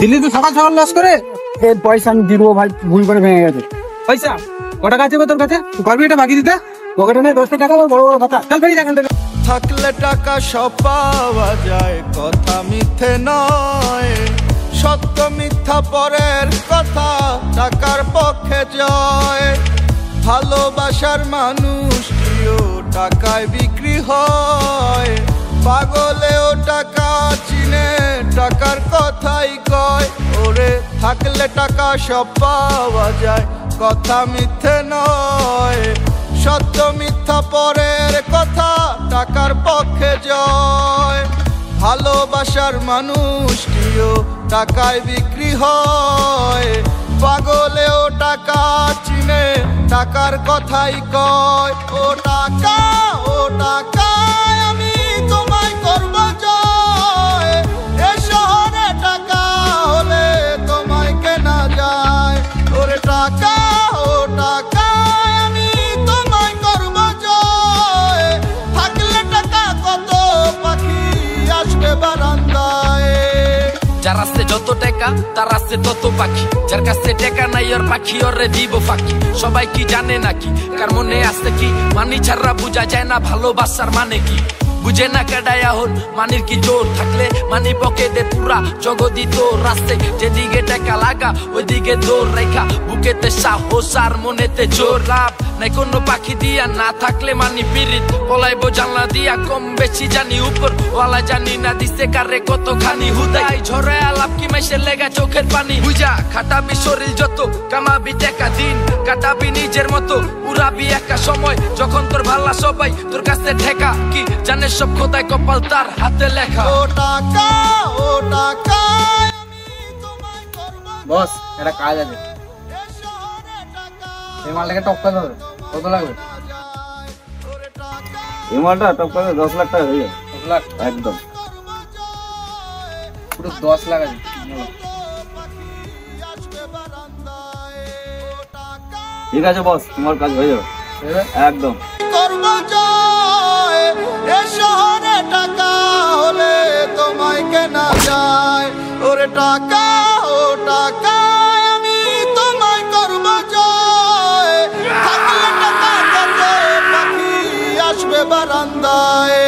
দিল্লি তো সকাল সকাল লস করে। এর পয়সা আমি দিব ভাই, ভুল করে ভেঙে গেছে। পয়সা ক টাকা আছে তোর কাছে? পারবি এটা বাকি দিতে? পকেটে নেই 10 টাকা, বড় বড় কথা। চল বেরিয়ে এখান থেকে। থাকলে টাকা সব পাওয়া যায়, কথা মিথ্যে নয়। সত্য মিথ্যা পরের কথা, টাকার পক্ষে জয়। ভালোবাসার মানুষটিও টাকায় বিক্রি হয়। পাগলেও টাকা চিনে, টাকার কথাই কয়। ওরে থাকলে টাকা সব পাওয়া যায়, কথা মিথ্যে নয়। সত্য মিথ্যা পরের কথা, টাকার পক্ষে জয়। ভালোবাসার মানুষটিও টাকায় বিক্রি হয়। পাগলেও টাকা চিনে, টাকার কথাই কয়। ও টাকা, ও টাকা, আমি তোমায় করব জয়। এ শহরে টাকা হলে তোমায় কেনা যায়। ওরে টাকা, ও টাকা, আমি তোমায় করব জয়। থাকলে টাকা কত পাখি আসবে বারান্দায়। যার আছে যত টাকা তার আছে তত পাখি, যার কাছে টাকা নাই ওর পাখি ওরে দিব ফাঁকি। সবাই কি জানে নাকি কার মনে আছে কি, মানি ছাড়া বুঝা যায় না ভালোবাসার মানে কি। বুঝে না কেডায় এখন মানির কি জোর, থাকলে মানি পকেটে পুরা জগদি তোর। রাস্তায় যেদিকে টাকা লাগা ওইদিকে দৌড় রেখা, বুকেতে সাহস আর মনেতে জোর। লাভ নাই কোনো পাখি দিয়া, না থাকলে মানি পিরিত পলাইবো জানলা দিয়া। কম বেশি জানি উপর ওয়ালা, জানি না দিছে কারে কতখানি হুদাই। ঝরে আলাপ কি মেশে লেগা চোখের পানি। বুঝা খাটাবি শরীর যত, কামাবি টাকা দিন কাটাবি নিজের মতো। উড়াবি একা সময় যখন তোর ভালা সবাই তোর কাছে ঠেকা। কি জানে সব খোদায় কপাল তার হাতে লেখা। ও টাকা, ও টাকা, বস একটা কাজ আছে, এই মালটাকে টপকাতে হবে। কত লাগবে? এই মালটা টপকাতে 10 লাখ টাকা হয়ে যাবে। 10 লাখ একদম পুরো 10 লাখ আছে। ঠিক আছে বস, তোমার কাজ হয়ে যাবে একদম। করব জয়। এ শহরে টাকা হলে তোমায় কেনা যায়। ওরে টাকা, ও টাকা, আমি তোমায় করব জয়। থাকলে টাকা কত পাখি আসবে বারান্দায়।